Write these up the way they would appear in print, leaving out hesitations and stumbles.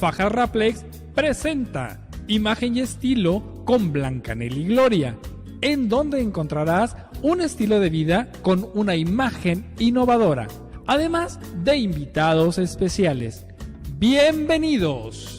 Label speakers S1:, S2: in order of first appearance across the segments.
S1: Fajas Raplex presenta Imagen y Estilo con Blancanelli Gloria, en donde encontrarás un estilo de vida con una imagen innovadora, además de invitados especiales. ¡Bienvenidos!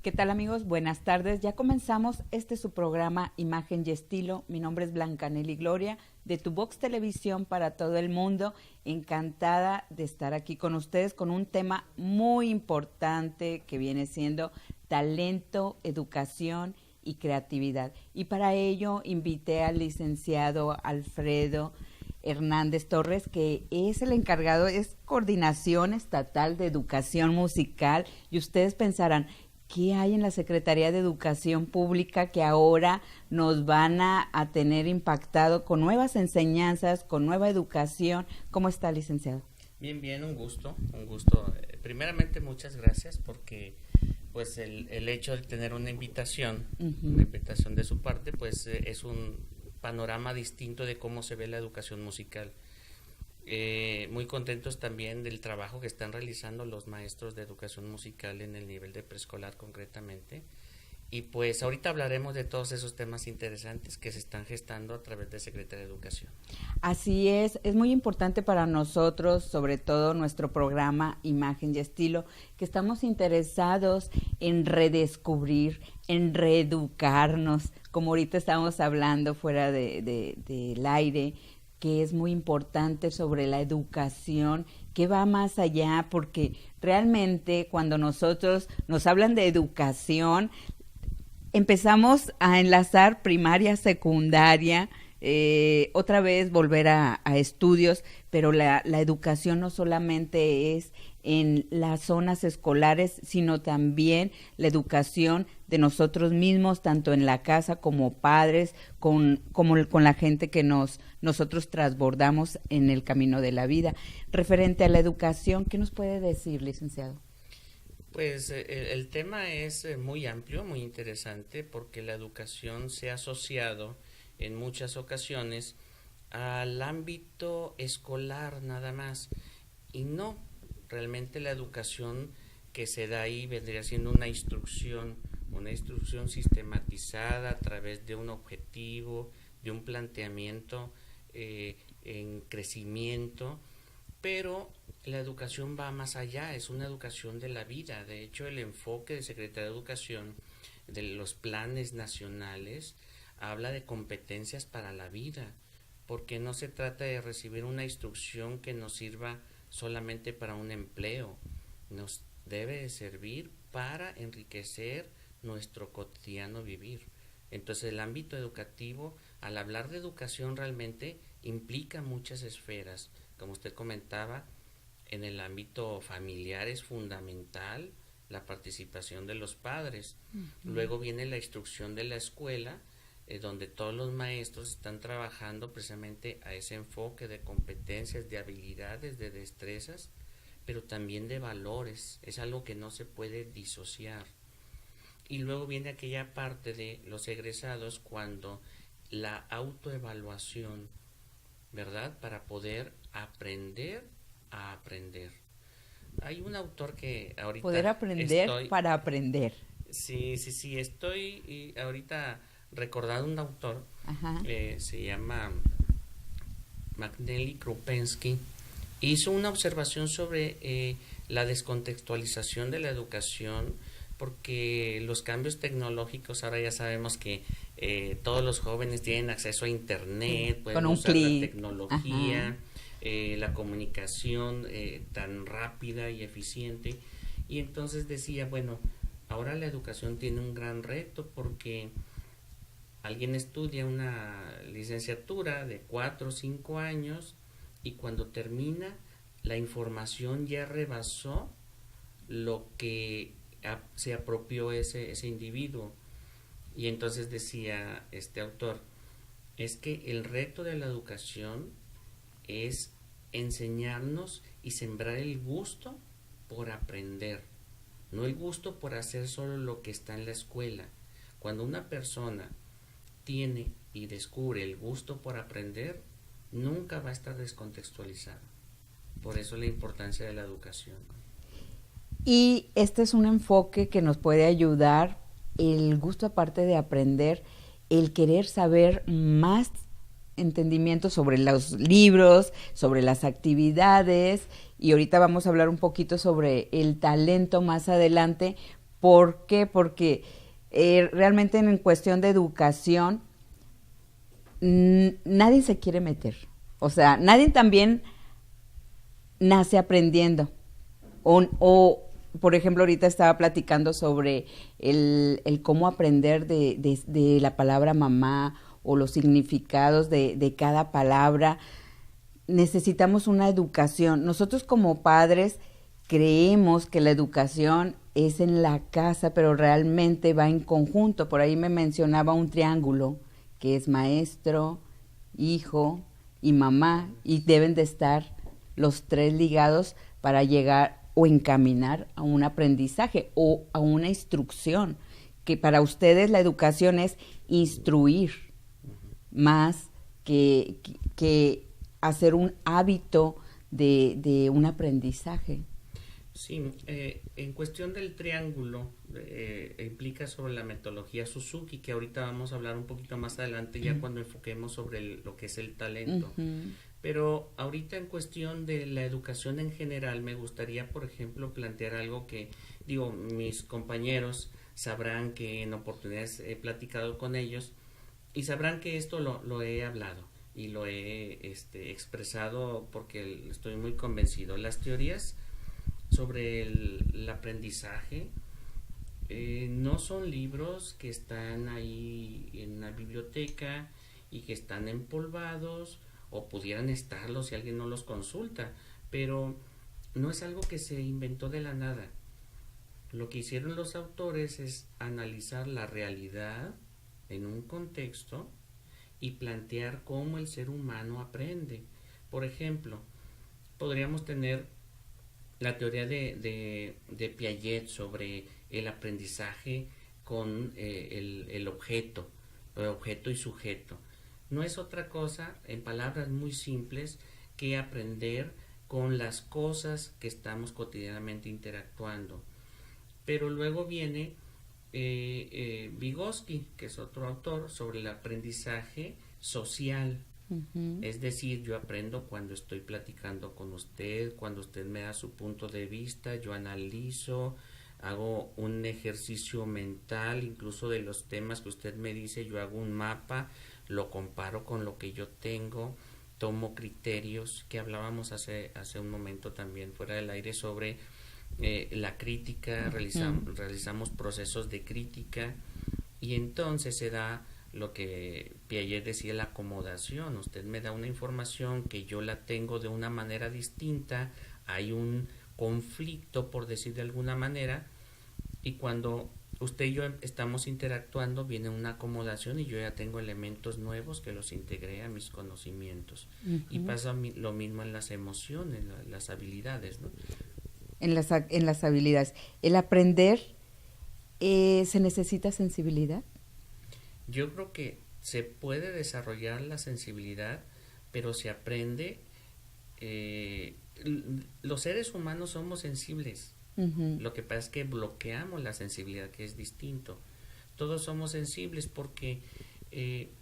S2: ¿Qué tal, amigos? Buenas tardes. Ya comenzamos su programa Imagen y Estilo. Mi nombre es Blancanelli Gloria de Tu Vox Televisión para todo el mundo. Encantada de estar aquí con ustedes con un tema muy importante que viene siendo talento, educación y creatividad. Y para ello invité al licenciado Alfredo Hernández Torres, que es el encargado, es Coordinación Estatal de Educación Musical. Y ustedes pensarán, ¿qué hay en la Secretaría de Educación Pública que ahora nos van a tener impactado con nuevas enseñanzas, con nueva educación? ¿Cómo está, licenciado?
S3: Bien, un gusto. Primeramente, muchas gracias porque pues el hecho de tener una invitación, una invitación de su parte, pues es un panorama distinto de cómo se ve la educación musical. Muy contentos también del trabajo que están realizando los maestros de educación musical en el nivel de preescolar concretamente, y pues ahorita hablaremos de todos esos temas interesantes que se están gestando a través de Secretaría de Educación.
S2: Así es muy importante para nosotros, sobre todo nuestro programa Imagen y Estilo, que estamos interesados en redescubrir, en reeducarnos, como ahorita estamos hablando fuera del aire, que es muy importante sobre la educación, que va más allá, porque realmente cuando nosotros nos hablan de educación, empezamos a enlazar primaria, secundaria, otra vez volver a estudios, pero la educación no solamente es en las zonas escolares, sino también la educación de nosotros mismos, tanto en la casa como padres, con la gente que nosotros transbordamos en el camino de la vida. Referente a la educación, ¿qué nos puede decir, licenciado?
S3: Pues el tema es muy amplio, muy interesante, porque la educación se ha asociado en muchas ocasiones al ámbito escolar nada más, y no, realmente la educación que se da ahí vendría siendo una instrucción sistematizada a través de un objetivo, de un planteamiento en crecimiento, pero la educación va más allá, es una educación de la vida. De hecho, el enfoque de Secretaría de Educación de los planes nacionales habla de competencias para la vida, porque no se trata de recibir una instrucción que nos sirva solamente para un empleo, nos debe de servir para enriquecer nuestro cotidiano vivir. Entonces el ámbito educativo, al hablar de educación, realmente implica muchas esferas. Como usted comentaba, en el ámbito familiar es fundamental la participación de los padres. Luego viene la instrucción de la escuela, donde todos los maestros están trabajando precisamente a ese enfoque de competencias, de habilidades, de destrezas, pero también de valores. Es algo que no se puede disociar. Y luego viene aquella parte de los egresados, cuando la autoevaluación, ¿verdad? Para poder aprender a aprender. Hay un autor que ahorita...
S2: Poder aprender para aprender.
S3: Sí, estoy ahorita recordando un autor, se llama McNally Krupensky, hizo una observación sobre la descontextualización de la educación, porque los cambios tecnológicos, ahora ya sabemos que todos los jóvenes tienen acceso a internet, pueden usar la tecnología, la comunicación tan rápida y eficiente, y entonces decía, bueno, ahora la educación tiene un gran reto, porque alguien estudia una licenciatura de 4 o 5 años y cuando termina, la información ya rebasó lo que se apropió ese individuo. Y entonces decía este autor, es que el reto de la educación es enseñarnos y sembrar el gusto por aprender, no el gusto por hacer solo lo que está en la escuela. Cuando una persona tiene y descubre el gusto por aprender, nunca va a estar descontextualizado. Por eso la importancia de la educación.
S2: Y este es un enfoque que nos puede ayudar, el gusto aparte de aprender, el querer saber más entendimiento sobre los libros, sobre las actividades, y ahorita vamos a hablar un poquito sobre el talento más adelante. ¿Por qué? Porque realmente en cuestión de educación nadie se quiere meter, o sea, nadie también nace aprendiendo, o por ejemplo ahorita estaba platicando sobre el cómo aprender de la palabra mamá o los significados de cada palabra. Necesitamos una educación. Nosotros como padres creemos que la educación es en la casa, pero realmente va en conjunto. Por ahí me mencionaba un triángulo, que es maestro, hijo y mamá, y deben de estar los tres ligados para llegar o encaminar a un aprendizaje o a una instrucción, que para ustedes la educación es instruir más que hacer un hábito de un aprendizaje.
S3: Sí, en cuestión del triángulo, implica sobre la metodología Suzuki, que ahorita vamos a hablar un poquito más adelante, ya cuando enfoquemos sobre lo que es el talento. Pero ahorita en cuestión de la educación en general, me gustaría, por ejemplo, plantear algo que, digo, mis compañeros sabrán que en oportunidades he platicado con ellos y sabrán que esto lo he hablado y lo he expresado porque estoy muy convencido. Las teorías sobre el aprendizaje no son libros que están ahí en la biblioteca y que están empolvados, o pudieran estarlo si alguien no los consulta, pero no es algo que se inventó de la nada. Lo que hicieron los autores es analizar la realidad en un contexto y plantear cómo el ser humano aprende. Por ejemplo, podríamos tener la teoría de Piaget sobre el aprendizaje con el objeto y sujeto. No es otra cosa, en palabras muy simples, que aprender con las cosas que estamos cotidianamente interactuando. Pero luego viene Vygotsky, que es otro autor, sobre el aprendizaje social. Es decir, yo aprendo cuando estoy platicando con usted, cuando usted me da su punto de vista, yo analizo, hago un ejercicio mental, incluso de los temas que usted me dice, yo hago un mapa, lo comparo con lo que yo tengo, tomo criterios, que hablábamos hace un momento también fuera del aire sobre la crítica, realizamos procesos de crítica, y entonces se da lo que Piaget decía, la acomodación. Usted me da una información que yo la tengo de una manera distinta, hay un conflicto, por decir de alguna manera, y cuando usted y yo estamos interactuando, viene una acomodación y yo ya tengo elementos nuevos que los integré a mis conocimientos. Y pasa lo mismo en las emociones, las habilidades, ¿no?
S2: En las habilidades. El aprender, ¿se necesita sensibilidad?
S3: Yo creo que se puede desarrollar la sensibilidad, pero se aprende. Los seres humanos somos sensibles. Lo que pasa es que bloqueamos la sensibilidad, que es distinto. Todos somos sensibles porque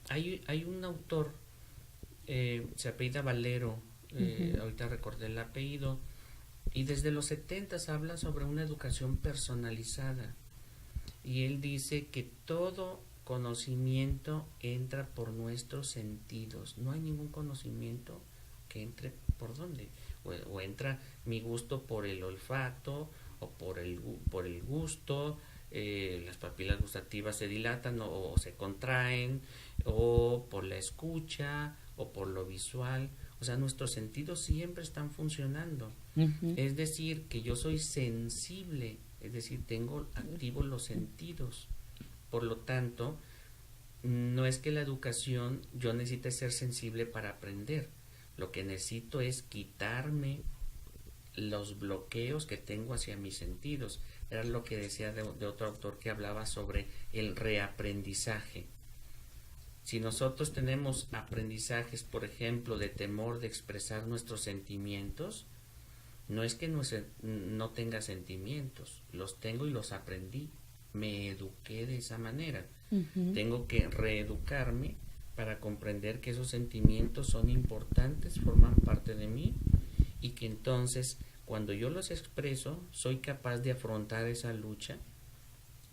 S3: hay un autor, se apellida Valero, ahorita recordé el apellido, y desde los 70s habla sobre una educación personalizada. Y él dice que todo conocimiento entra por nuestros sentidos. No hay ningún conocimiento que entre por dónde. O entra mi gusto por el olfato, o por el gusto, las papilas gustativas se dilatan o se contraen, o por la escucha, o por lo visual. O sea, nuestros sentidos siempre están funcionando. Es decir, que yo soy sensible, es decir, tengo activos los sentidos. Por lo tanto, no es que la educación yo necesite ser sensible para aprender. Lo que necesito es quitarme los bloqueos que tengo hacia mis sentidos. Era lo que decía de otro autor que hablaba sobre el reaprendizaje. Si nosotros tenemos aprendizajes, por ejemplo, de temor de expresar nuestros sentimientos, no es que no tenga sentimientos, los tengo y los aprendí, me eduqué de esa manera. Tengo que reeducarme para comprender que esos sentimientos son importantes, forman parte de mí, y que entonces cuando yo los expreso soy capaz de afrontar esa lucha,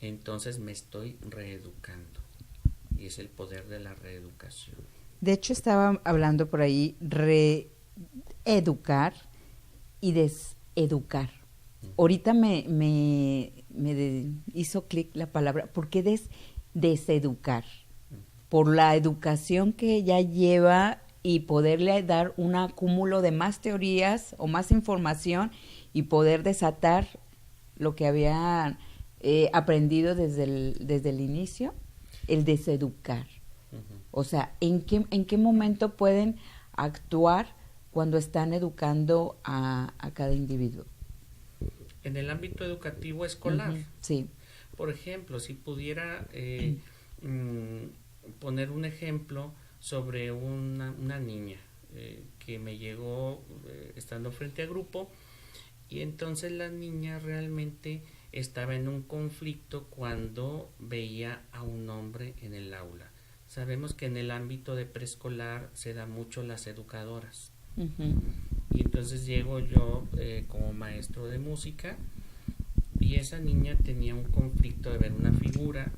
S3: entonces me estoy reeducando, y es el poder de la reeducación.
S2: De hecho, estaba hablando por ahí reeducar y deseducar. Ahorita me hizo clic la palabra. ¿Por qué deseducar? Por la educación que ella lleva y poderle dar un acúmulo de más teorías o más información y poder desatar lo que había aprendido desde el inicio, el deseducar. O sea, ¿en qué momento pueden actuar cuando están educando a cada individuo?
S3: En el ámbito educativo escolar.
S2: Sí.
S3: Por ejemplo, si pudiera poner un ejemplo sobre una niña que me llegó estando frente a grupo, y entonces la niña realmente estaba en un conflicto cuando veía a un hombre en el aula. Sabemos que en el ámbito de preescolar se da mucho las educadoras. Y entonces llego yo como maestro de música, y esa niña tenía un conflicto de ver una figura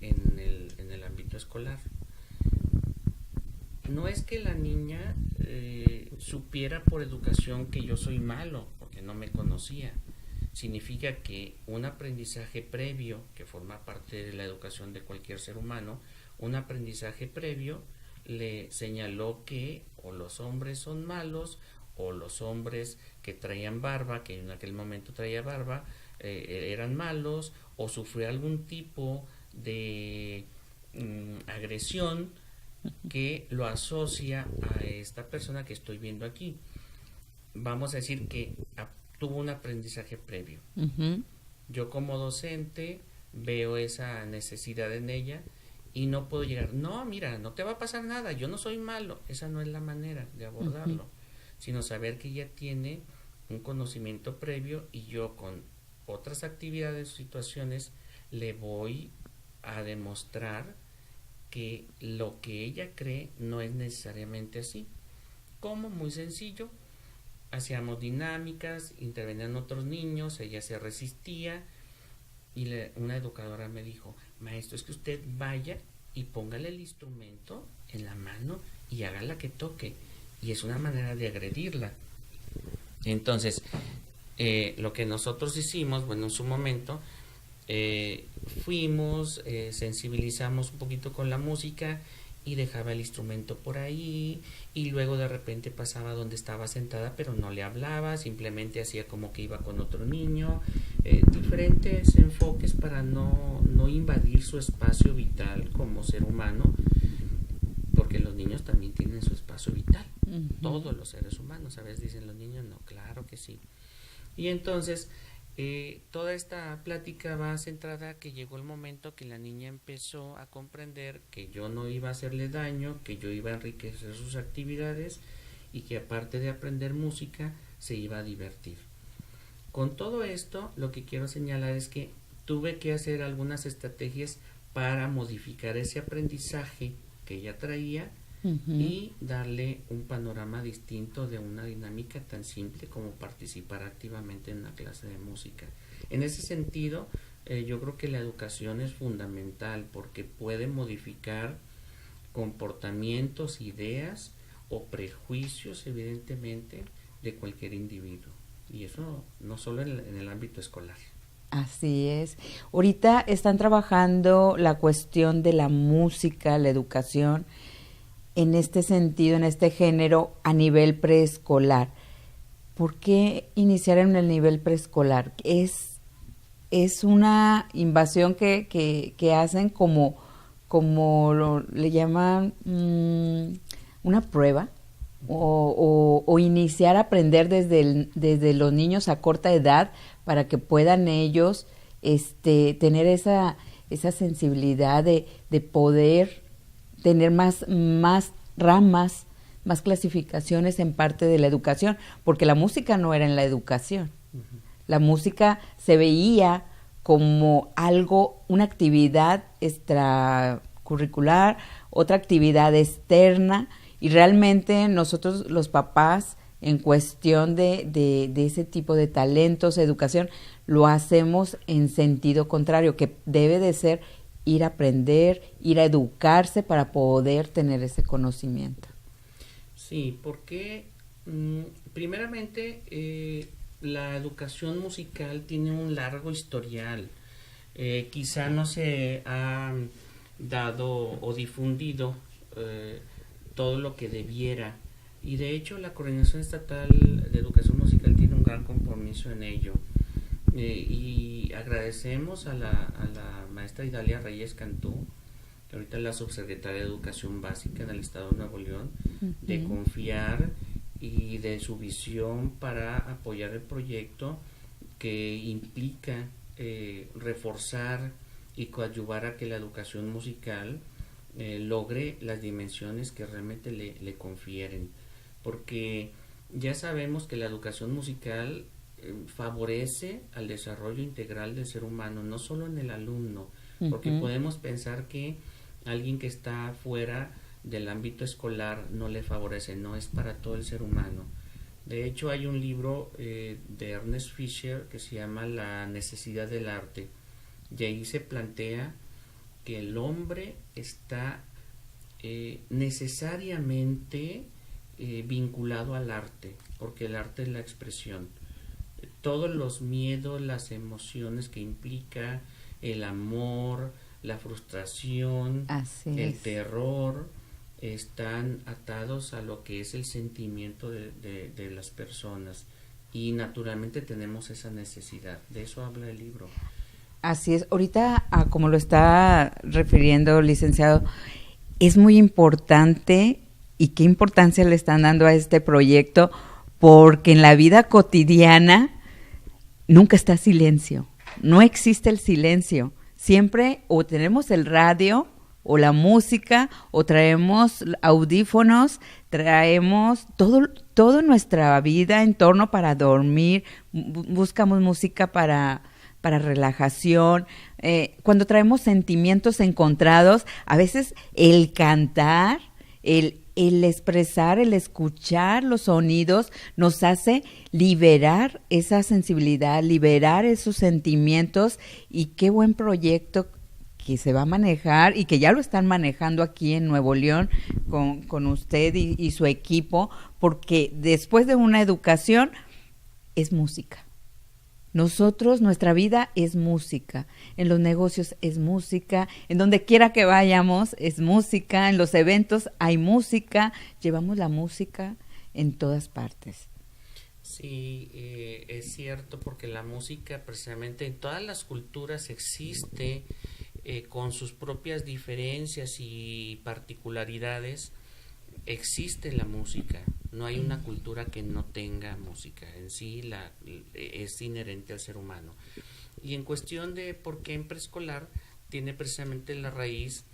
S3: en el ámbito escolar. No es que la niña supiera por educación que yo soy malo, porque no me conocía. Significa que un aprendizaje previo, que forma parte de la educación de cualquier ser humano, un aprendizaje previo le señaló que o los hombres son malos, o los hombres que traían barba, que en aquel momento traía barba, eran malos, o sufrió algún tipo de agresión que lo asocia a esta persona que estoy viendo aquí. Vamos a decir que tuvo un aprendizaje previo. Yo como docente veo esa necesidad en ella y no puedo llegar, no, mira, no te va a pasar nada, yo no soy malo. Esa no es la manera de abordarlo, sino saber que ella tiene un conocimiento previo, y yo con otras actividades o situaciones le voy a demostrar que lo que ella cree no es necesariamente así. Como muy sencillo, hacíamos dinámicas, intervenían otros niños, ella se resistía, y una educadora me dijo, maestro, es que usted vaya y póngale el instrumento en la mano y hágala que toque, y es una manera de agredirla. Entonces lo que nosotros hicimos, bueno, en su momento fuimos, sensibilizamos un poquito con la música, y dejaba el instrumento por ahí, y luego de repente pasaba donde estaba sentada, pero no le hablaba, simplemente hacía como que iba con otro niño. Diferentes enfoques para no invadir su espacio vital como ser humano, porque los niños también tienen su espacio vital. Todos los seres humanos, a veces dicen los niños, no, claro que sí. Y entonces toda esta plática va centrada que llegó el momento que la niña empezó a comprender que yo no iba a hacerle daño, que yo iba a enriquecer sus actividades y que aparte de aprender música se iba a divertir. Con todo esto, lo que quiero señalar es que tuve que hacer algunas estrategias para modificar ese aprendizaje que ella traía y darle un panorama distinto de una dinámica tan simple como participar activamente en una clase de música. En ese sentido, yo creo que la educación es fundamental porque puede modificar comportamientos, ideas o prejuicios, evidentemente, de cualquier individuo. Y eso no solo en el ámbito escolar.
S2: Así es. Ahorita están trabajando la cuestión de la música, la educación, en este sentido, en este género, a nivel preescolar. ¿Por qué iniciar en el nivel preescolar? Es una invasión que hacen como le llaman una prueba, o iniciar a aprender desde los niños a corta edad para que puedan ellos tener esa sensibilidad de poder tener más ramas, más clasificaciones en parte de la educación, porque la música no era en la educación. La música se veía como algo, una actividad extracurricular, otra actividad externa, y realmente nosotros los papás, en cuestión de ese tipo de talentos, educación, lo hacemos en sentido contrario, que debe de ser ir a aprender, ir a educarse para poder tener ese conocimiento.
S3: Sí, porque primeramente la educación musical tiene un largo historial. Quizá no se ha dado o difundido todo lo que debiera, y de hecho la Coordinación Estatal de Educación Musical tiene un gran compromiso en ello. Y agradecemos a la maestra Idalia Reyes Cantú, que ahorita es la subsecretaria de Educación Básica en el Estado de Nuevo León, de confiar y de su visión para apoyar el proyecto que implica reforzar y coadyuvar a que la educación musical logre las dimensiones que realmente le confieren, porque ya sabemos que la educación musical favorece al desarrollo integral del ser humano, no solo en el alumno, porque podemos pensar que alguien que está fuera del ámbito escolar no le favorece, no, es para todo el ser humano. De hecho, hay un libro de Ernest Fischer que se llama La necesidad del arte, y ahí se plantea que el hombre está necesariamente vinculado al arte, porque el arte es la expresión. Todos los miedos, las emociones que implica el amor, la frustración, el terror, están atados a lo que es el sentimiento de las personas, y naturalmente tenemos esa necesidad. De eso habla el libro.
S2: Así es. Ahorita, como lo está refiriendo, licenciado, es muy importante, y qué importancia le están dando a este proyecto, porque en la vida cotidiana nunca está silencio, no existe el silencio. Siempre o tenemos el radio o la música, o traemos audífonos, traemos todo nuestra vida en torno para dormir, buscamos música para relajación. Cuando traemos sentimientos encontrados, a veces el cantar, el expresar, el escuchar los sonidos nos hace liberar esa sensibilidad, liberar esos sentimientos, y qué buen proyecto que se va a manejar y que ya lo están manejando aquí en Nuevo León con usted y su equipo, porque después de una educación es música. Nosotros, nuestra vida es música, en los negocios es música, en donde quiera que vayamos es música, en los eventos hay música, llevamos la música en todas partes.
S3: Sí, es cierto, porque la música precisamente en todas las culturas existe, con sus propias diferencias y particularidades. Existe la música, no hay una cultura que no tenga música, en sí es inherente al ser humano. Y en cuestión de por qué en preescolar, tiene precisamente la raíz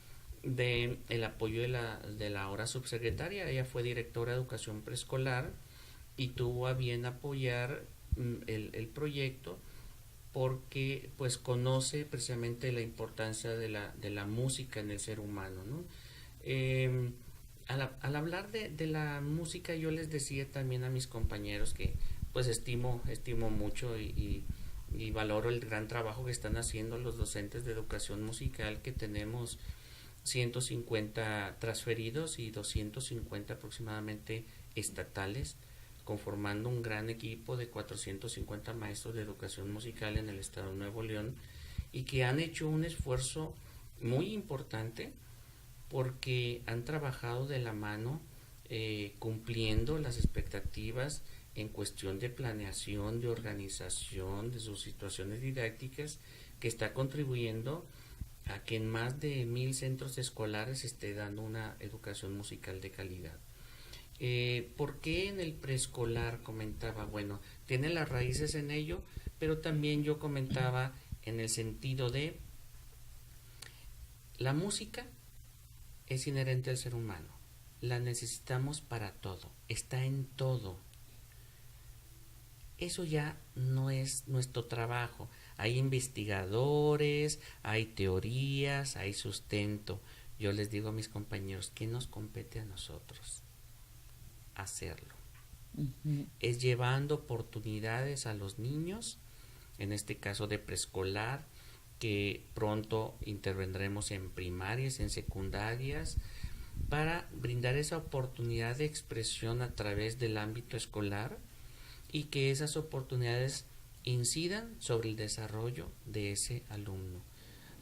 S3: de el apoyo de la ahora subsecretaria. Ella fue directora de educación preescolar y tuvo a bien apoyar el proyecto, porque pues conoce precisamente la importancia de la música en el ser humano, ¿no? Al hablar de la música, yo les decía también a mis compañeros que pues estimo mucho y valoro el gran trabajo que están haciendo los docentes de educación musical, que tenemos 150 transferidos y 250 aproximadamente estatales, conformando un gran equipo de 450 maestros de educación musical en el estado de Nuevo León, y que han hecho un esfuerzo muy importante porque han trabajado de la mano, cumpliendo las expectativas en cuestión de planeación, de organización, de sus situaciones didácticas, que está contribuyendo a que en más de 1000 centros escolares se esté dando una educación musical de calidad. ¿Por qué en el preescolar? Comentaba, bueno, tiene las raíces en ello, pero también yo comentaba en el sentido de la música es inherente al ser humano, la necesitamos para todo, está en todo. Eso ya no es nuestro trabajo. Hay investigadores, hay teorías, hay sustento. Yo les digo a mis compañeros, ¿qué nos compete a nosotros? Hacerlo. Es llevando oportunidades a los niños, en este caso de preescolar, que pronto intervendremos en primarias, en secundarias, para brindar esa oportunidad de expresión a través del ámbito escolar, y que esas oportunidades incidan sobre el desarrollo de ese alumno.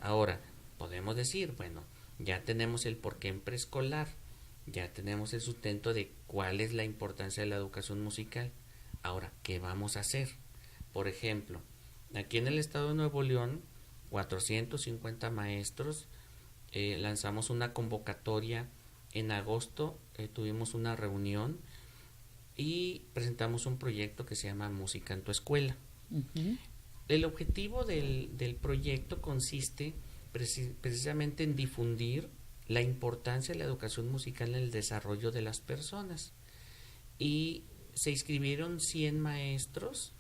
S3: Ahora, podemos decir, bueno, ya tenemos el porqué en preescolar, ya tenemos el sustento de cuál es la importancia de la educación musical. Ahora, ¿qué vamos a hacer? Por ejemplo, aquí en el estado de Nuevo León, 450 maestros, lanzamos una convocatoria en agosto, tuvimos una reunión y presentamos un proyecto que se llama Música en tu Escuela. El objetivo del proyecto consiste precisamente en difundir la importancia de la educación musical en el desarrollo de las personas, y se inscribieron 100 maestros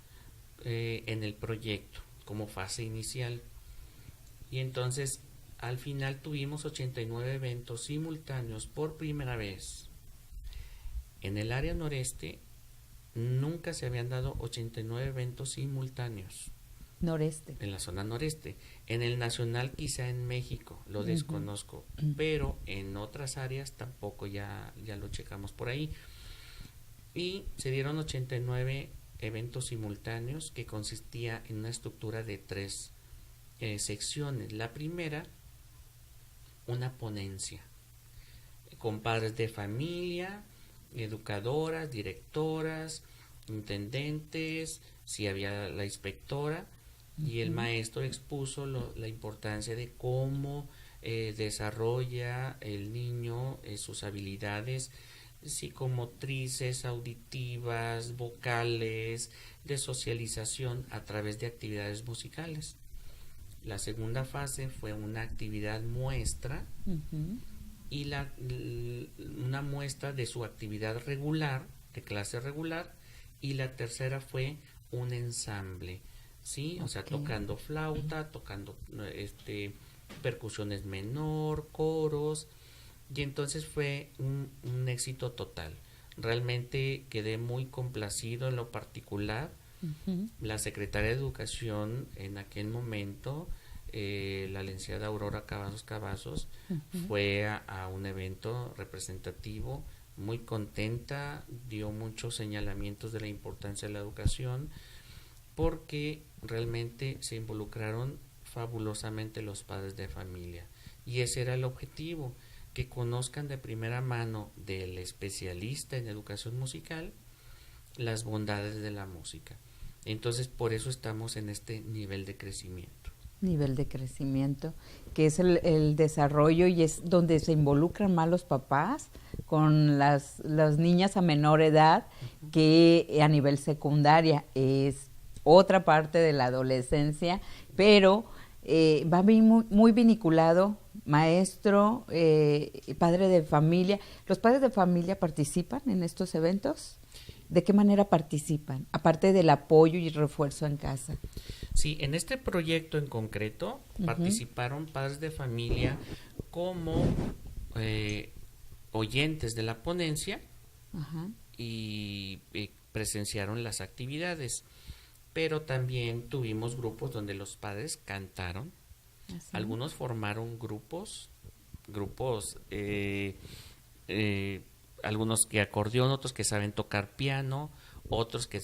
S3: en el proyecto como fase inicial, y entonces al final tuvimos 89 eventos simultáneos por primera vez. En el área noreste nunca se habían dado 89 eventos simultáneos.
S2: Noreste.
S3: En la zona noreste. En el nacional, quizá en México, lo desconozco, pero en otras áreas tampoco, ya lo checamos por ahí. Y se dieron 89 eventos simultáneos, que consistía en una estructura de 3 secciones. La primera, una ponencia con padres de familia, educadoras, directoras, intendentes, si había la inspectora, y el maestro expuso la importancia de cómo desarrolla el niño sus habilidades psicomotrices, auditivas, vocales, de socialización a través de actividades musicales. La segunda fase fue una actividad muestra, y una muestra de su actividad regular, de clase regular, y la tercera fue un ensamble, ¿sí? O sea, tocando flauta, tocando percusiones menor, coros, y entonces fue un éxito total. Realmente quedé muy complacido en lo particular. La secretaria de Educación en aquel momento, la licenciada Aurora Cavazos, fue a un evento representativo, muy contenta, dio muchos señalamientos de la importancia de la educación, porque realmente se involucraron fabulosamente los padres de familia, y ese era el objetivo, que conozcan de primera mano del especialista en educación musical las bondades de la música. Entonces, por eso estamos en este nivel de crecimiento.
S2: Nivel de crecimiento, que es el desarrollo, y es donde se involucran más los papás con las niñas a menor edad, que a nivel secundaria es otra parte de la adolescencia, pero va muy vinculado, maestro, padre de familia. ¿Los padres de familia participan en estos eventos? ¿De qué manera participan? Aparte del apoyo y refuerzo en casa.
S3: Sí, en este proyecto en concreto participaron padres de familia como oyentes de la ponencia y presenciaron las actividades. Pero también tuvimos grupos donde los padres cantaron. ¿Así? Algunos formaron grupos, algunos que acordeón, otros que saben tocar piano, otros que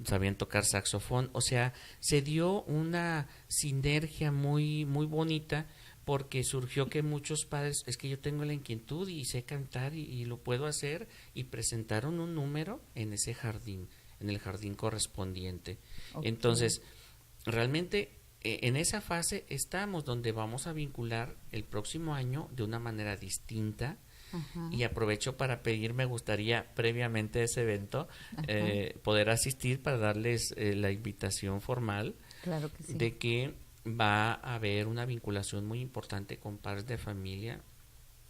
S3: sabían tocar saxofón. O sea, se dio una sinergia muy, muy bonita, porque surgió que muchos padres, es que yo tengo la inquietud y sé cantar y lo puedo hacer, y presentaron un número en ese jardín, en el jardín correspondiente. Okay. Entonces, realmente en esa fase estamos, donde vamos a vincular el próximo año de una manera distinta. Y aprovecho para pedir, me gustaría previamente a ese evento poder asistir para darles la invitación formal.
S2: Claro que sí.
S3: De que va a haber una vinculación muy importante con padres de familia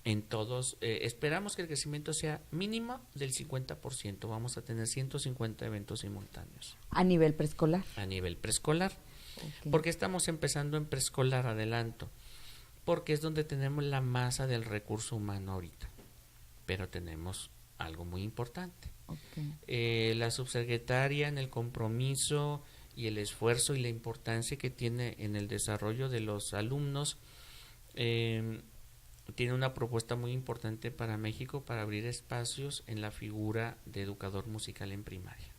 S3: en todos. Esperamos que el crecimiento sea mínimo del 50%. Vamos a tener 150 eventos simultáneos.
S2: ¿A nivel preescolar?
S3: A nivel preescolar.
S2: Okay.
S3: Porque estamos empezando en preescolar, adelanto, porque es donde tenemos la masa del recurso humano ahorita. Pero tenemos algo muy importante. Okay. La subsecretaria, en el compromiso y el esfuerzo y la importancia que tiene en el desarrollo de los alumnos, tiene una propuesta muy importante para México, para abrir espacios en la figura de educador musical en primaria.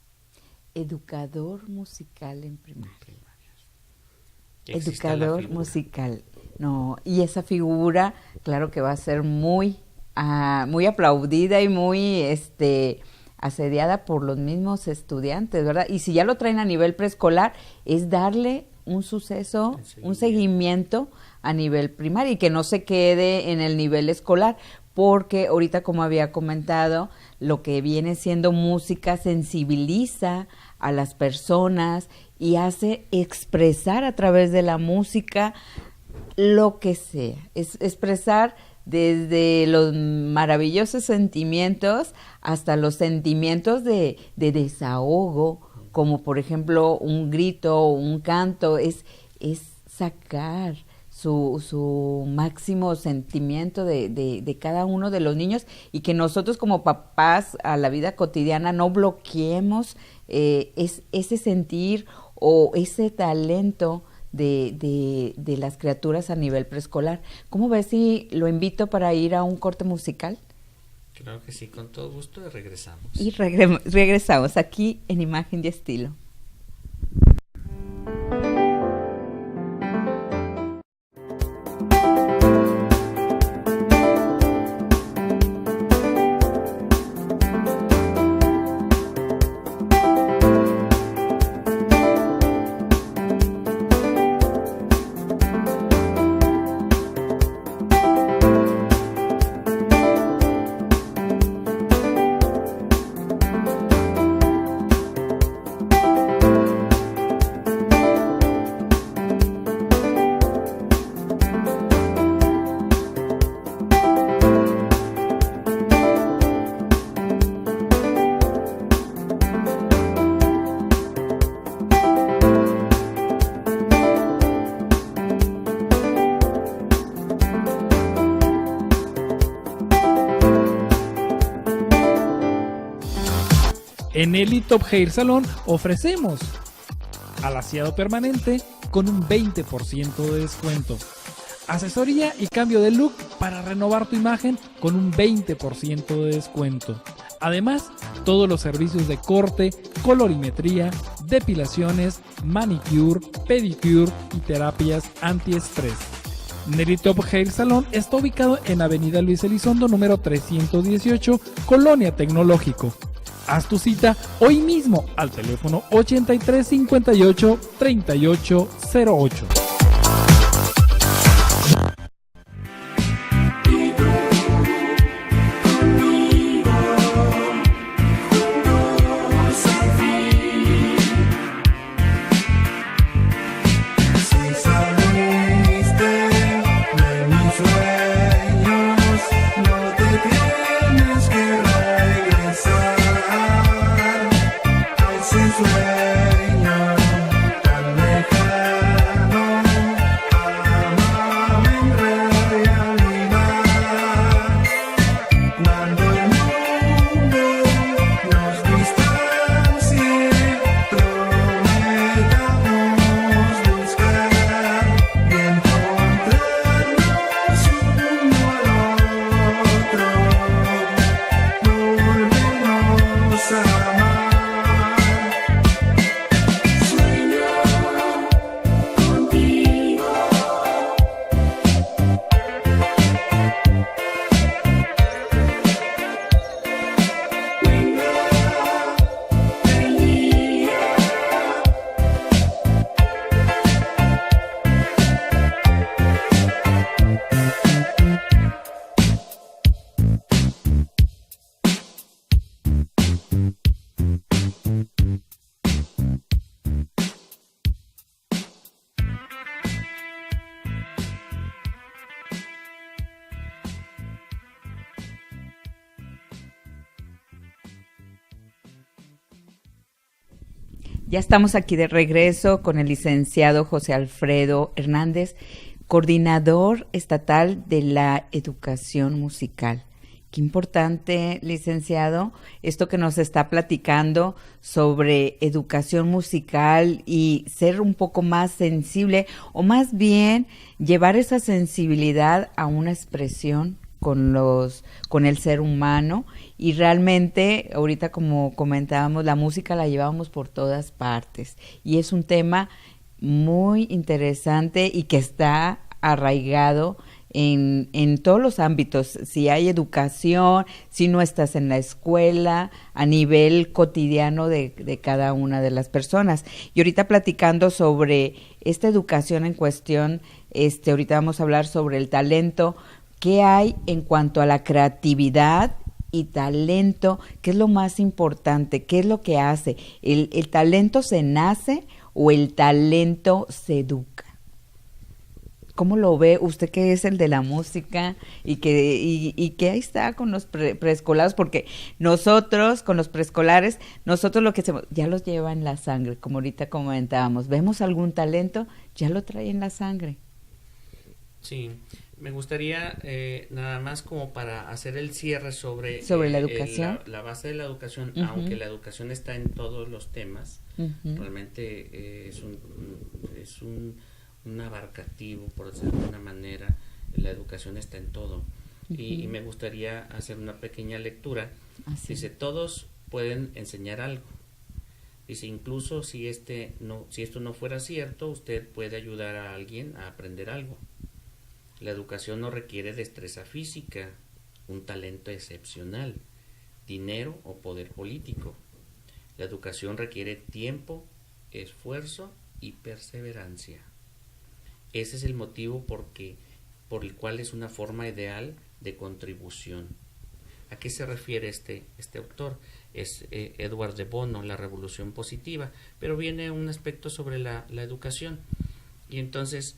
S2: Educador musical en primaria. Educador musical. No, y esa figura, claro que va a ser muy aplaudida y muy asediada por los mismos estudiantes, ¿verdad? Y si ya lo traen a nivel preescolar, es darle un suceso, un seguimiento a nivel primario, y que no se quede en el nivel escolar, porque ahorita, como había comentado, lo que viene siendo música sensibiliza a las personas y hace expresar a través de la música lo que sea, es expresar desde los maravillosos sentimientos hasta los sentimientos de desahogo, como por ejemplo un grito o un canto, es sacar su máximo sentimiento de cada uno de los niños, y que nosotros como papás a la vida cotidiana no bloqueemos ese sentir o ese talento de las criaturas a nivel preescolar. ¿Cómo ves si lo invito para ir a un corte musical?
S3: Claro que sí, con todo gusto, y regresamos.
S2: Y regresamos aquí en Imagen y Estilo.
S1: En Elite Top Hair Salon ofrecemos alaciado permanente con un 20% de descuento. Asesoría y cambio de look para renovar tu imagen con un 20% de descuento. Además, todos los servicios de corte, colorimetría, depilaciones, manicure, pedicure y terapias antiestrés. Nelly Top Hair Salon está ubicado en Avenida Luis Elizondo, número 318, Colonia Tecnológico. Haz tu cita hoy mismo al teléfono 83 58 38 08.
S2: Ya estamos aquí de regreso con el licenciado José Alfredo Hernández, coordinador estatal de la educación musical. Qué importante, licenciado, esto que nos está platicando sobre educación musical y ser un poco más sensible, o más bien llevar esa sensibilidad a una expresión con el ser humano. Y realmente, ahorita como comentábamos, la música la llevamos por todas partes y es un tema muy interesante y que está arraigado en todos los ámbitos. Si hay educación, si no estás en la escuela, a nivel cotidiano de cada una de las personas. Y ahorita platicando sobre esta educación en cuestión, ahorita vamos a hablar sobre el talento. ¿Qué hay en cuanto a la creatividad y talento? ¿Qué es lo más importante? ¿Qué es lo que hace? ¿El talento se nace o el talento se educa? ¿Cómo lo ve usted, que es el de la música y que ahí está con los preescolares? Porque nosotros, con los preescolares, nosotros lo que hacemos, ya los lleva en la sangre, como ahorita comentábamos. Vemos algún talento, ya lo trae en la sangre.
S3: Sí. Me gustaría nada más como para hacer el cierre sobre
S2: la educación.
S3: La base de la educación, aunque la educación está en todos los temas, realmente es un abarcativo, por decirlo de alguna manera, la educación está en todo. Y me gustaría hacer una pequeña lectura. Dice, todos pueden enseñar algo. Dice, incluso si esto no fuera cierto, usted puede ayudar a alguien a aprender algo. La educación no requiere destreza física, un talento excepcional, dinero o poder político. La educación requiere tiempo, esfuerzo y perseverancia. Ese es el motivo por el cual es una forma ideal de contribución. ¿A qué se refiere este autor? Es Edward de Bono, La Revolución Positiva, pero viene un aspecto sobre la educación. Y entonces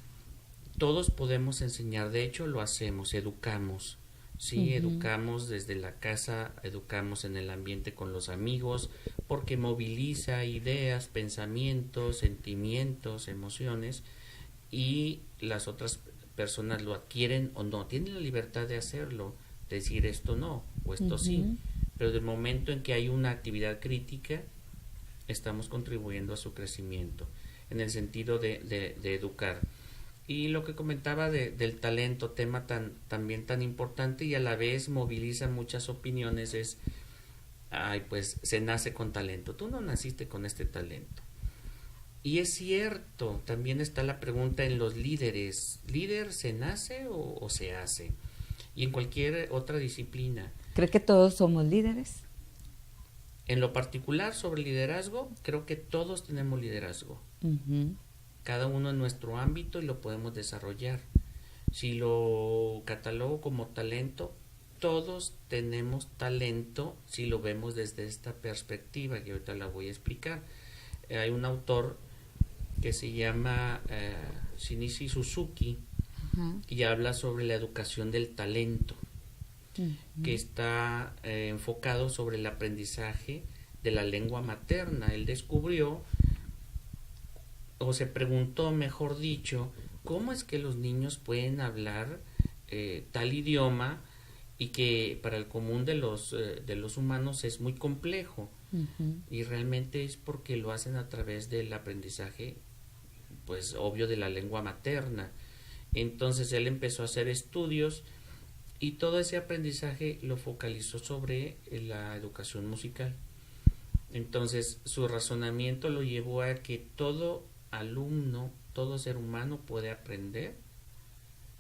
S3: todos podemos enseñar, de hecho lo hacemos, educamos, ¿sí? Educamos desde la casa, educamos en el ambiente con los amigos, porque moviliza ideas, pensamientos, sentimientos, emociones, y las otras personas lo adquieren o no, tienen la libertad de hacerlo, decir esto no, o esto sí, pero del momento en que hay una actividad crítica, estamos contribuyendo a su crecimiento, en el sentido de educar. Y lo que comentaba del talento, tema también tan importante y a la vez moviliza muchas opiniones, es, pues se nace con talento. Tú no naciste con este talento. Y es cierto, también está la pregunta en los líderes. ¿Líder se nace o se hace? Y en cualquier otra disciplina.
S2: ¿Cree que todos somos líderes?
S3: En lo particular sobre liderazgo, creo que todos tenemos liderazgo. Cada uno en nuestro ámbito y lo podemos desarrollar. Si lo catalogo como talento, todos tenemos talento si lo vemos desde esta perspectiva que ahorita la voy a explicar. Hay un autor que se llama Shinichi Suzuki y habla sobre la educación del talento, que está enfocado sobre el aprendizaje de la lengua materna. Él descubrió, o se preguntó, mejor dicho, cómo es que los niños pueden hablar tal idioma y que para el común de los humanos es muy complejo. Y realmente es porque lo hacen a través del aprendizaje, pues obvio, de la lengua materna. Entonces él empezó a hacer estudios y todo ese aprendizaje lo focalizó sobre la educación musical. Entonces su razonamiento lo llevó a que todo alumno, todo ser humano puede aprender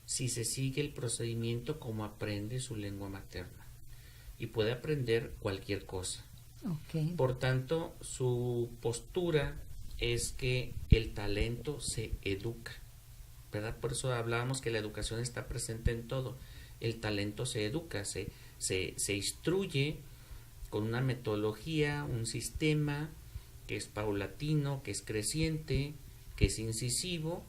S3: si se sigue el procedimiento como aprende su lengua materna, y puede aprender cualquier cosa. Por tanto, su postura es que el talento se educa, ¿verdad? Por eso hablábamos que la educación está presente en todo. El talento se educa, se instruye con una metodología, un sistema que es paulatino, que es creciente, que es incisivo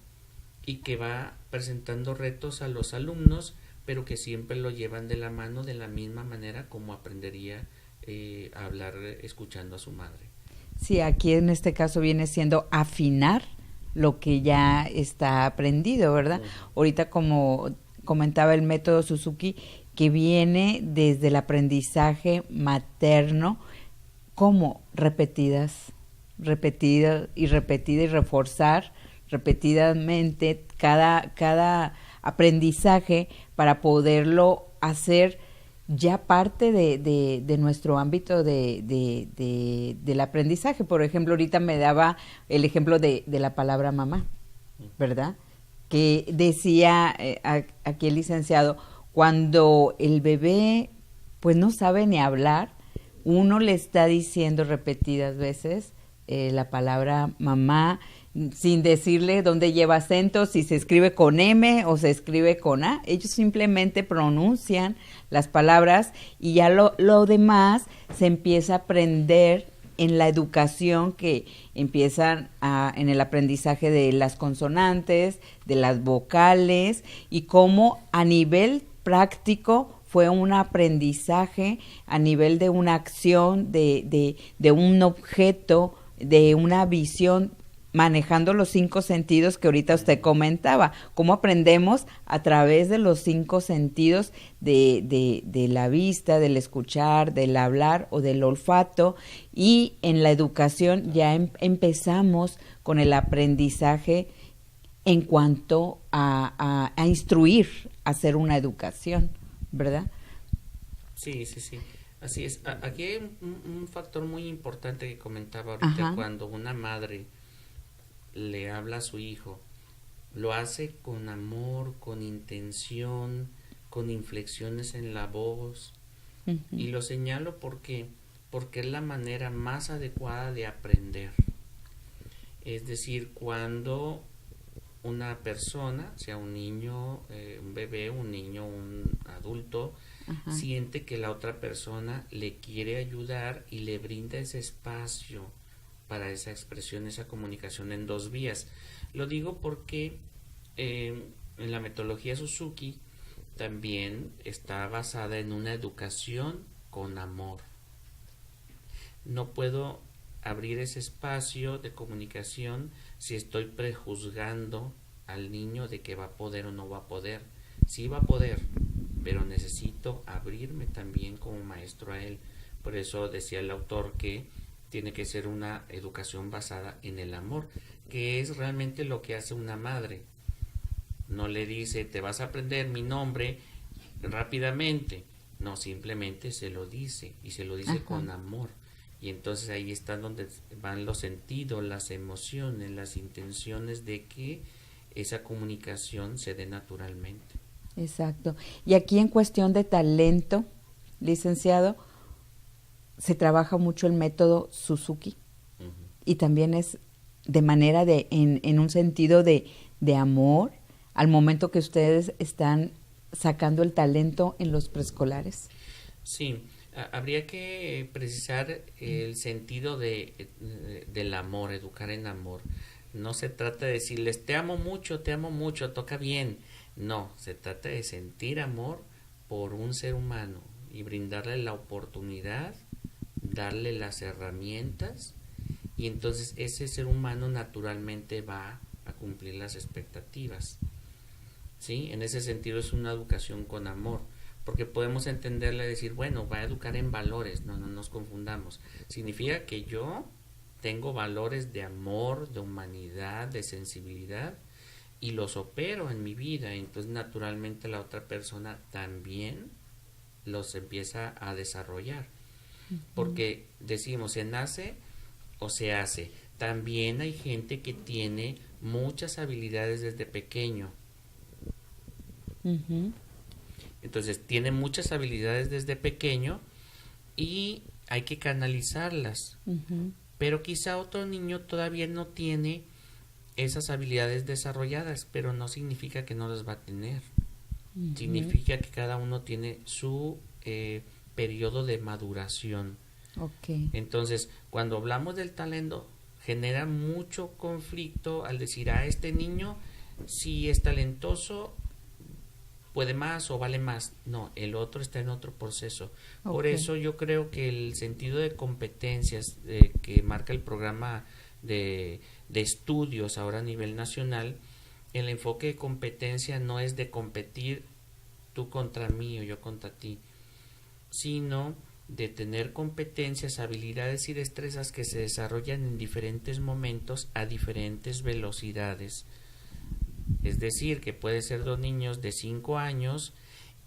S3: y que va presentando retos a los alumnos, pero que siempre lo llevan de la mano de la misma manera como aprendería a hablar escuchando a su madre.
S2: Sí, aquí en este caso viene siendo afinar lo que ya está aprendido, ¿verdad? Ahorita, como comentaba el método Suzuki, que viene desde el aprendizaje materno, como repetida y reforzar repetidamente cada aprendizaje para poderlo hacer ya parte de nuestro ámbito del aprendizaje. Por ejemplo, ahorita me daba el ejemplo de la palabra mamá, ¿verdad? Que decía aquí el licenciado, cuando el bebé pues no sabe ni hablar, uno le está diciendo repetidas veces la palabra mamá, sin decirle dónde lleva acento, si se escribe con M o se escribe con A. Ellos simplemente pronuncian las palabras y ya lo demás se empieza a aprender en la educación, que empiezan en el aprendizaje de las consonantes, de las vocales, y cómo a nivel práctico fue un aprendizaje a nivel de una acción, de un objeto, de una visión, manejando los 5 sentidos que ahorita usted comentaba. Cómo aprendemos a través de los 5 sentidos de la vista, del escuchar, del hablar o del olfato. Y en la educación ya empezamos con el aprendizaje en cuanto a instruir, a hacer una educación, ¿verdad?
S3: Sí. Así es. Aquí hay un factor muy importante que comentaba ahorita. Cuando una madre le habla a su hijo, lo hace con amor, con intención, con inflexiones en la voz. Y lo señalo porque es la manera más adecuada de aprender. Es decir, cuando una persona, sea un niño, un bebé, un niño, un adulto, siente que la otra persona le quiere ayudar y le brinda ese espacio para esa expresión, esa comunicación en 2 vías. Lo digo porque en la metodología Suzuki también está basada en una educación con amor. No puedo abrir ese espacio de comunicación si estoy prejuzgando al niño de que va a poder o no va a poder. Sí va a poder, pero necesito abrirme también como maestro a él. Por eso decía el autor que tiene que ser una educación basada en el amor, que es realmente lo que hace una madre. No le dice, te vas a aprender mi nombre rápidamente. No, simplemente se lo dice, y se lo dice con amor. Y entonces ahí está donde van los sentidos, las emociones, las intenciones de que esa comunicación se dé naturalmente.
S2: Exacto. Y aquí en cuestión de talento, licenciado, se trabaja mucho el método Suzuki y también es de manera en un sentido de amor al momento que ustedes están sacando el talento en los preescolares.
S3: Sí, habría que precisar el sentido del amor, educar en amor. No se trata de decirles te amo mucho, toca bien. No, se trata de sentir amor por un ser humano y brindarle la oportunidad, darle las herramientas, y entonces ese ser humano naturalmente va a cumplir las expectativas. ¿Sí? En ese sentido es una educación con amor, porque podemos entenderle y decir, bueno, va a educar en valores. No nos confundamos. Significa que yo tengo valores de amor, de humanidad, de sensibilidad, y los opero en mi vida, entonces naturalmente la otra persona también los empieza a desarrollar. Porque decimos, se nace o se hace. También hay gente que tiene muchas habilidades desde pequeño. Entonces tiene muchas habilidades desde pequeño y hay que canalizarlas. Pero quizá otro niño todavía no tiene esas habilidades desarrolladas, pero no significa que no las va a tener. Significa que cada uno tiene su periodo de maduración. Entonces, cuando hablamos del talento, genera mucho conflicto al decir, este niño, si es talentoso, puede más o vale más. No, el otro está en otro proceso. Por eso yo creo que el sentido de competencias que marca el programa de estudios ahora a nivel nacional, el enfoque de competencia no es de competir tú contra mí o yo contra ti, sino de tener competencias, habilidades y destrezas que se desarrollan en diferentes momentos a diferentes velocidades. Es decir, que puede ser dos niños de 5 años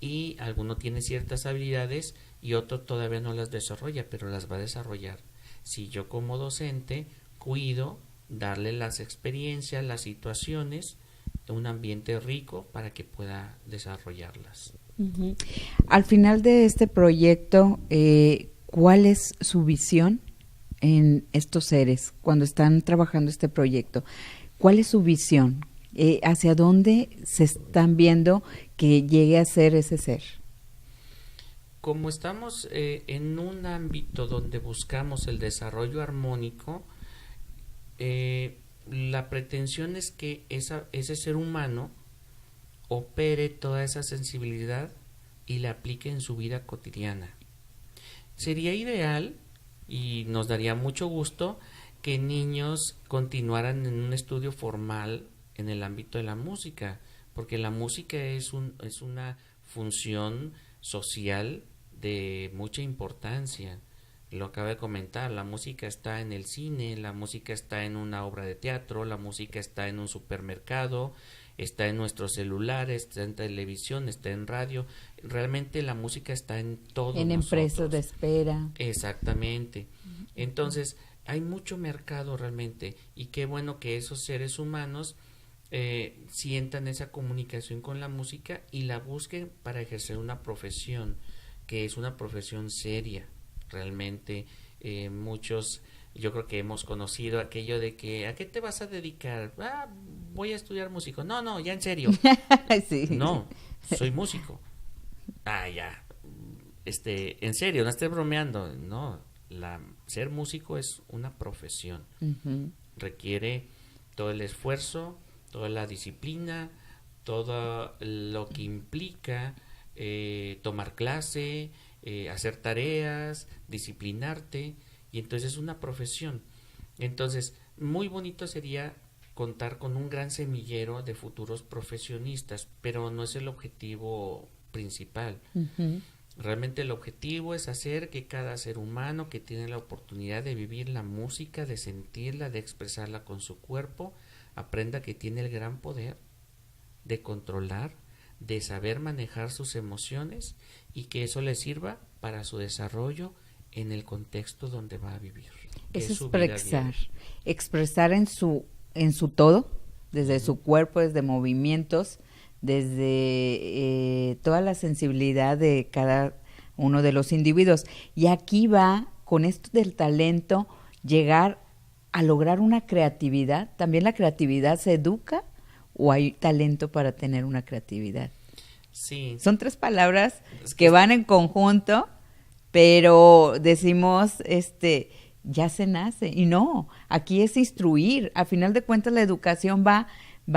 S3: y alguno tiene ciertas habilidades y otro todavía no las desarrolla, pero las va a desarrollar. Si yo como docente cuido darle las experiencias, las situaciones, un ambiente rico para que pueda desarrollarlas.
S2: Al final de este proyecto, ¿cuál es su visión en estos seres cuando están trabajando este proyecto? ¿Cuál es su visión? ¿Hacia dónde se están viendo que llegue a ser ese ser?
S3: Como estamos en un ámbito donde buscamos el desarrollo armónico, la pretensión es que ese ser humano opere toda esa sensibilidad y la aplique en su vida cotidiana. Sería ideal y nos daría mucho gusto que niños continuaran en un estudio formal en el ámbito de la música, porque la música es una función social de mucha importancia. Lo acabo de comentar, la música está en el cine, la música está en una obra de teatro, la música está en un supermercado, está en nuestros celulares, está en televisión, está en radio. Realmente la música está en todo. En
S2: empresas de espera.
S3: Exactamente. Entonces, hay mucho mercado realmente, y qué bueno que esos seres humanos sientan esa comunicación con la música y la busquen para ejercer una profesión, que es una profesión seria. Realmente muchos, yo creo que hemos conocido aquello de que ¿a qué te vas a dedicar? Voy a estudiar músico. No, ya en serio.
S2: Sí.
S3: No, soy músico. Ya. En serio, no estés bromeando. No, ser músico es una profesión. Requiere todo el esfuerzo, toda la disciplina, todo lo que implica tomar clase, hacer tareas, disciplinarte, y entonces es una profesión. Entonces, muy bonito sería contar con un gran semillero de futuros profesionistas, pero no es el objetivo principal. Realmente el objetivo es hacer que cada ser humano que tiene la oportunidad de vivir la música, de sentirla, de expresarla con su cuerpo, aprenda que tiene el gran poder de controlar, de saber manejar sus emociones, y que eso le sirva para su desarrollo en el contexto donde va a vivir.
S2: Es expresar en su todo, desde su cuerpo, desde movimientos, desde toda la sensibilidad de cada uno de los individuos. Y aquí va con esto del talento llegar a lograr una creatividad? ¿También la creatividad se educa o hay talento para tener una creatividad?
S3: Sí.
S2: Son tres palabras que van en conjunto, pero decimos, ya se nace. Y no, aquí es instruir. A final de cuentas, la educación va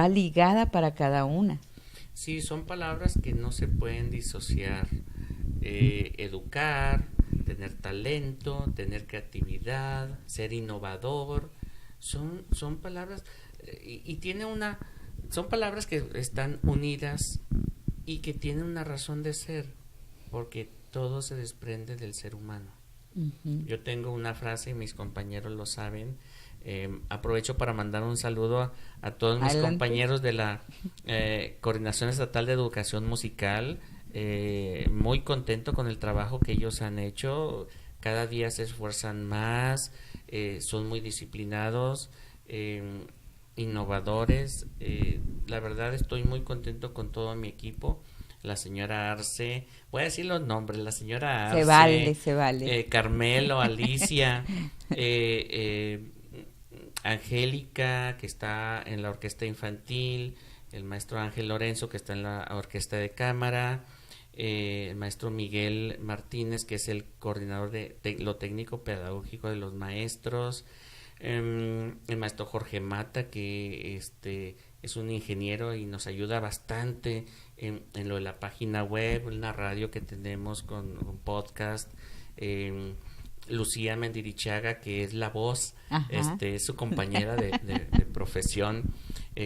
S2: ligada para cada una.
S3: Sí, son palabras que no se pueden disociar. Educar, tener talento, tener creatividad, ser innovador, son palabras y tiene son palabras que están unidas y que tienen una razón de ser, porque todo se desprende del ser humano. Uh-huh. Yo tengo una frase y mis compañeros lo saben. Aprovecho para mandar un saludo a todos mis compañeros de la Coordinación Estatal de Educación Musical. Muy contento con el trabajo que ellos han hecho. Cada día se esfuerzan más, son muy disciplinados, innovadores. La verdad estoy muy contento con todo mi equipo. La señora Arce, voy a decir los nombres, la señora Arce,
S2: se vale.
S3: Carmelo, Alicia, Angélica, que está en la orquesta infantil, el maestro Ángel Lorenzo, que está en la orquesta de cámara, el maestro Miguel Martínez, que es el coordinador de lo técnico pedagógico de los maestros, el maestro Jorge Mata, que es un ingeniero y nos ayuda bastante en lo de la página web, en la radio que tenemos con un podcast, Lucía Mendirichaga, que es la voz, es su compañera de profesión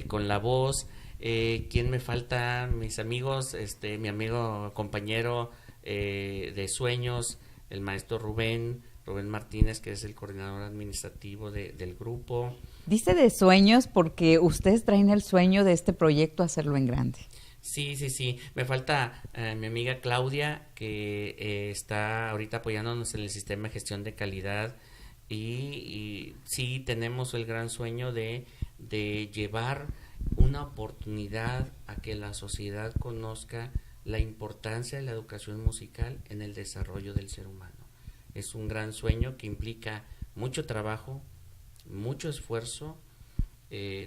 S3: con la voz. ¿Quién me falta? Mis amigos, mi amigo compañero de sueños, el maestro Rubén Martínez, que es el coordinador administrativo del grupo.
S2: Dice de sueños porque ustedes traen el sueño de este proyecto a hacerlo en grande.
S3: Sí. Me falta mi amiga Claudia, que está ahorita apoyándonos en el sistema de gestión de calidad. Y sí tenemos el gran sueño de llevar una oportunidad a que la sociedad conozca la importancia de la educación musical en el desarrollo del ser humano. Es un gran sueño que implica mucho trabajo, mucho esfuerzo,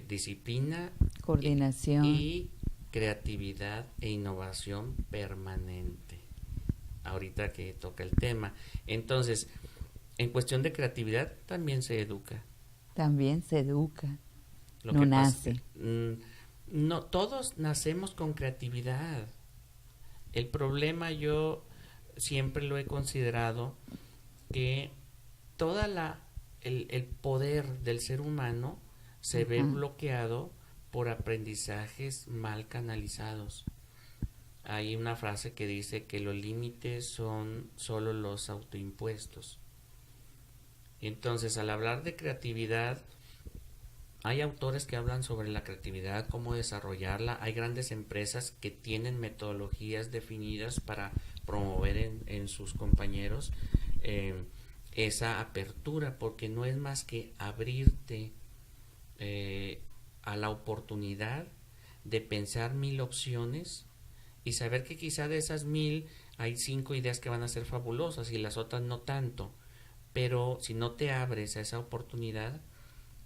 S3: disciplina,
S2: coordinación
S3: y creatividad e innovación permanente. Ahorita que toca el tema. Entonces, en cuestión de creatividad también se educa.
S2: También se educa.
S3: Lo
S2: no
S3: que
S2: nace.
S3: Pasa, no, todos nacemos con creatividad. El problema, yo siempre lo he considerado, que toda el poder del ser humano se ve bloqueado por aprendizajes mal canalizados. Hay una frase que dice que los límites son solo los autoimpuestos. Entonces, al hablar de creatividad, hay autores que hablan sobre la creatividad, cómo desarrollarla. Hay grandes empresas que tienen metodologías definidas para promover en sus compañeros esa apertura, porque no es más que abrirte a la oportunidad de pensar 1000 opciones y saber que quizá de esas 1000 hay 5 ideas que van a ser fabulosas y las otras no tanto, pero si no te abres a esa oportunidad,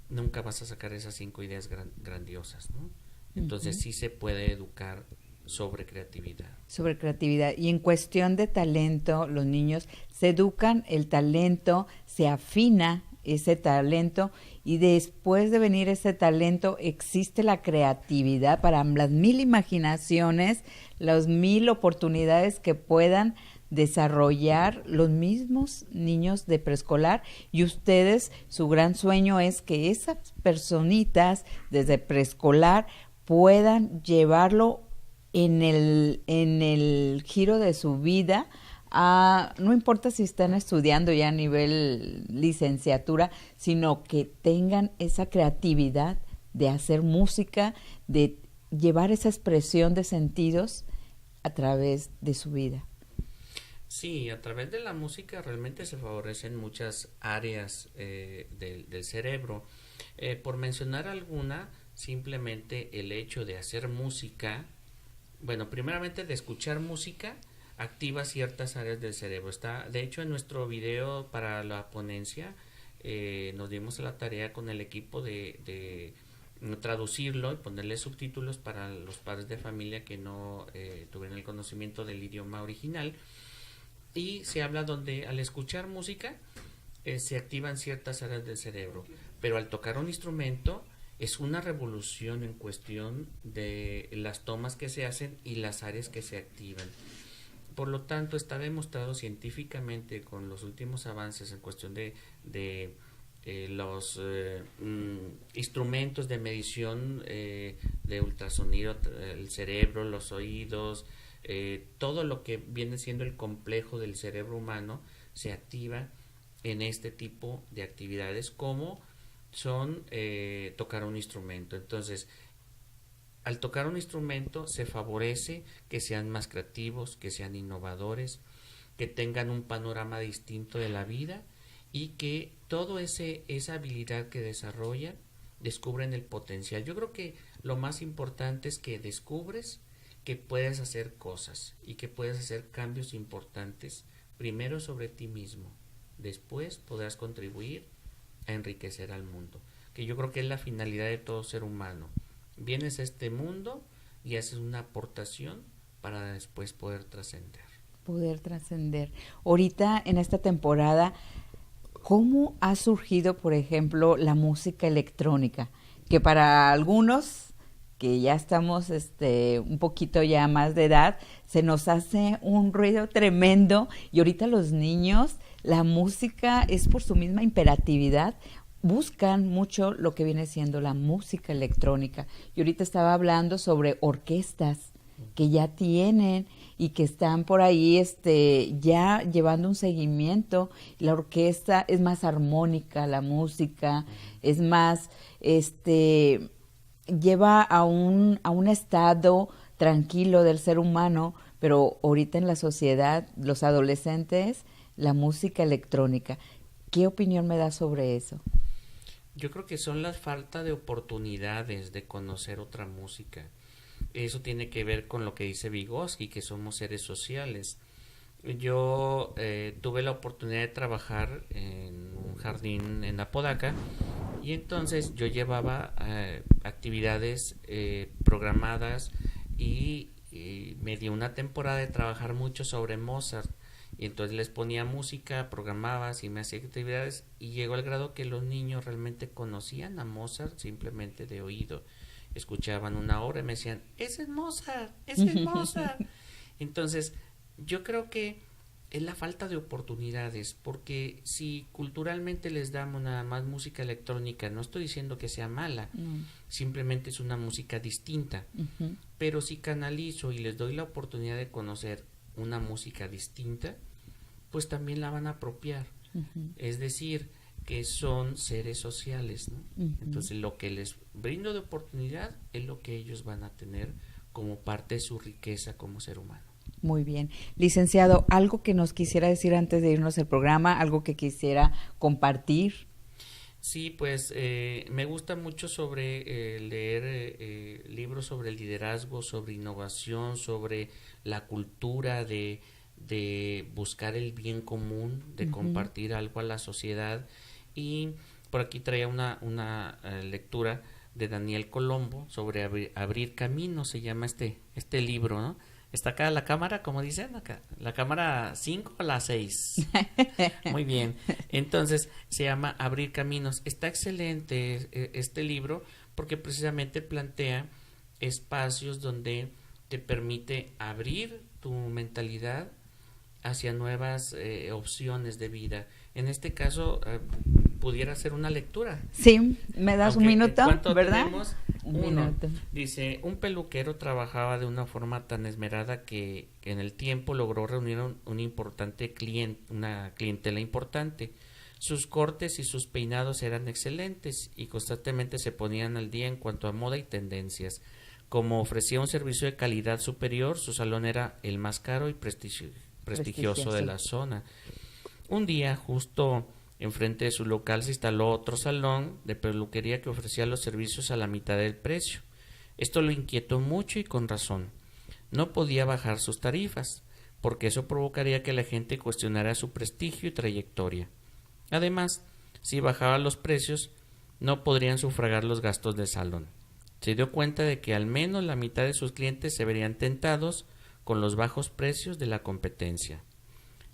S3: nunca vas a sacar esas 5 ideas grandiosas, ¿no? Entonces sí se puede educar sobre creatividad.
S2: Sobre creatividad. Y en cuestión de talento, los niños se educan, el talento, se afina ese talento y después de venir ese talento existe la creatividad para las 1000 imaginaciones, las 1000 oportunidades que puedan desarrollar los mismos niños de preescolar, y ustedes, su gran sueño es que esas personitas desde preescolar puedan llevarlo en el giro de su vida, no importa si están estudiando ya a nivel licenciatura, sino que tengan esa creatividad de hacer música, de llevar esa expresión de sentidos a través de su vida.
S3: Sí, a través de la música realmente se favorecen muchas áreas del cerebro. Por mencionar alguna, simplemente el hecho de hacer música, bueno, primeramente de escuchar música, activa ciertas áreas del cerebro. Está, de hecho, en nuestro video para la ponencia nos dimos a la tarea con el equipo de traducirlo y ponerle subtítulos para los padres de familia que no tuvieran el conocimiento del idioma original. Y se habla donde al escuchar música se activan ciertas áreas del cerebro, pero al tocar un instrumento es una revolución en cuestión de las tomas que se hacen y las áreas que se activan. Por lo tanto, está demostrado científicamente con los últimos avances en cuestión de los instrumentos de medición de ultrasonido, el cerebro, los oídos, todo lo que viene siendo el complejo del cerebro humano se activa en este tipo de actividades como son tocar un instrumento. Entonces, al tocar un instrumento se favorece que sean más creativos, que sean innovadores, que tengan un panorama distinto de la vida y que toda esa habilidad que desarrollan descubren el potencial. Yo creo que lo más importante es que descubres que puedes hacer cosas y que puedes hacer cambios importantes, primero sobre ti mismo, después podrás contribuir a enriquecer al mundo, que yo creo que es la finalidad de todo ser humano. Vienes a este mundo y haces una aportación para después poder trascender.
S2: Poder trascender. Ahorita en esta temporada, ¿cómo ha surgido, por ejemplo, la música electrónica? Que para algunos que ya estamos un poquito ya más de edad, se nos hace un ruido tremendo y ahorita los niños, la música es por su misma imperatividad, buscan mucho lo que viene siendo la música electrónica. Y ahorita estaba hablando sobre orquestas que ya tienen y que están por ahí ya llevando un seguimiento. La orquesta es más armónica, la música es más lleva a un estado tranquilo del ser humano, pero ahorita en la sociedad, los adolescentes, la música electrónica. ¿Qué opinión me da sobre eso?
S3: Yo creo que son la falta de oportunidades de conocer otra música. Eso tiene que ver con lo que dice Vygotsky, que somos seres sociales. Yo tuve la oportunidad de trabajar en un jardín en Apodaca y entonces yo llevaba actividades programadas y me dio una temporada de trabajar mucho sobre Mozart y entonces les ponía música, programaba y me hacía actividades y llegó al grado que los niños realmente conocían a Mozart simplemente de oído. Escuchaban una obra y me decían, ¡ese es Mozart! ¡Ese es Mozart! Entonces, yo creo que es la falta de oportunidades, porque si culturalmente les damos nada más música electrónica, no estoy diciendo que sea mala, simplemente es una música distinta, pero si canalizo y les doy la oportunidad de conocer una música distinta, pues también la van a apropiar, es decir, que son seres sociales, ¿no? Entonces lo que les brindo de oportunidad es lo que ellos van a tener como parte de su riqueza como ser humano.
S2: Muy bien. Licenciado, ¿algo que nos quisiera decir antes de irnos al programa? ¿Algo que quisiera compartir?
S3: Sí, pues me gusta mucho sobre leer libros sobre el liderazgo, sobre innovación, sobre la cultura de buscar el bien común, de compartir algo a la sociedad. Y por aquí traía una lectura de Daniel Colombo sobre abrir caminos, se llama este libro, ¿no? Está acá la cámara, como dicen, acá, la cámara 5 o la 6. Muy bien. Entonces, se llama Abrir Caminos. Está excelente este libro porque precisamente plantea espacios donde te permite abrir tu mentalidad hacia nuevas opciones de vida. En este caso, pudiera ser una lectura.
S2: Sí, me das un minuto, ¿verdad?
S3: Tenemos? Minuto. Dice, un peluquero trabajaba de una forma tan esmerada que en el tiempo logró reunir una clientela importante. Sus cortes y sus peinados eran excelentes y constantemente se ponían al día en cuanto a moda y tendencias. Como ofrecía un servicio de calidad superior, su salón era el más caro y prestigioso de la zona. Un día, justo enfrente de su local, se instaló otro salón de peluquería que ofrecía los servicios a la mitad del precio. Esto lo inquietó mucho y con razón. No podía bajar sus tarifas, porque eso provocaría que la gente cuestionara su prestigio y trayectoria. Además, si bajaba los precios, no podrían sufragar los gastos del salón. Se dio cuenta de que al menos la mitad de sus clientes se verían tentados con los bajos precios de la competencia.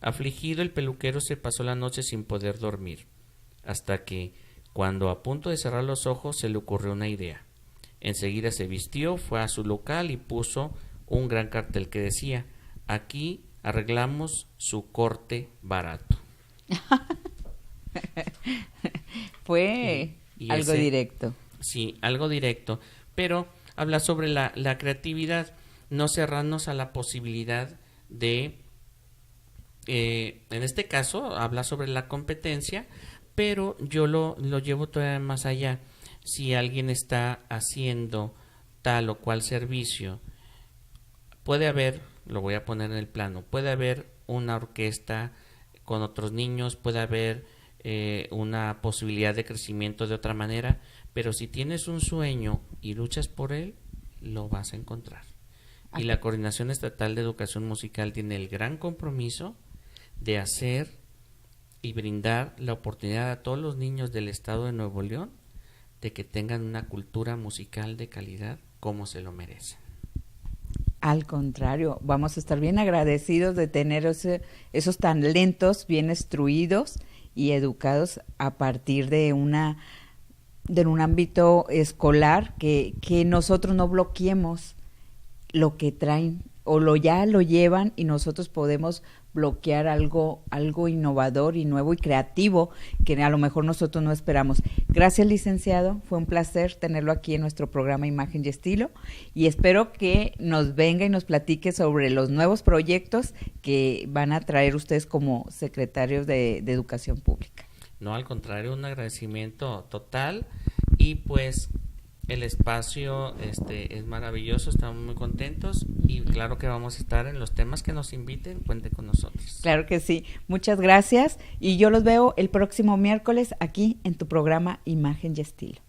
S3: Afligido, el peluquero se pasó la noche sin poder dormir, hasta que, cuando a punto de cerrar los ojos, se le ocurrió una idea. Enseguida se vistió, fue a su local y puso un gran cartel que decía: aquí arreglamos su corte barato.
S2: Fue algo directo. Sí,
S3: algo directo, pero habla sobre la creatividad, no cerrarnos a la posibilidad de, en este caso, habla sobre la competencia, pero yo lo llevo todavía más allá. Si alguien está haciendo tal o cual servicio, puede haber, lo voy a poner en el plano, puede haber una orquesta con otros niños, puede haber una posibilidad de crecimiento de otra manera, pero si tienes un sueño y luchas por él, lo vas a encontrar. Y la Coordinación Estatal de Educación Musical tiene el gran compromiso de hacer y brindar la oportunidad a todos los niños del estado de Nuevo León de que tengan una cultura musical de calidad como se lo merecen.
S2: Al contrario, vamos a estar bien agradecidos de tener esos talentos bien instruidos y educados a partir de un ámbito escolar, que nosotros no bloqueemos lo que traen o ya lo llevan y nosotros podemos bloquear algo innovador y nuevo y creativo que a lo mejor nosotros no esperamos. Gracias, licenciado, fue un placer tenerlo aquí en nuestro programa Imagen y Estilo, y espero que nos venga y nos platique sobre los nuevos proyectos que van a traer ustedes como secretarios de Educación Pública.
S3: No, al contrario, un agradecimiento total, y pues el espacio es maravilloso, estamos muy contentos y claro que vamos a estar en los temas que nos inviten, cuente con nosotros.
S2: Claro que sí, muchas gracias, y yo los veo el próximo miércoles aquí en tu programa Imagen y Estilo.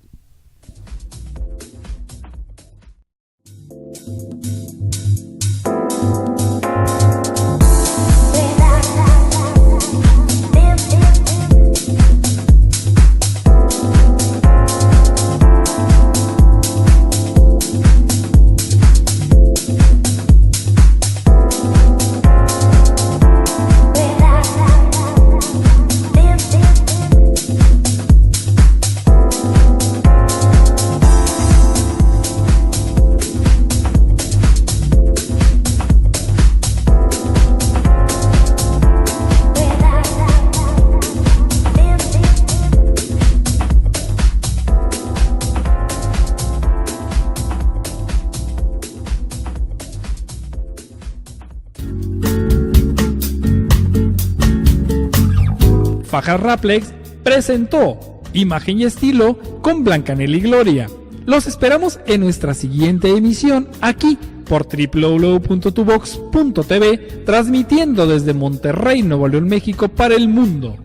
S1: Fajas Raplex presentó Imagen y Estilo con Blancanelli Gloria. Los esperamos en nuestra siguiente emisión aquí por www.tuvox.tv, transmitiendo desde Monterrey, Nuevo León, México para el mundo.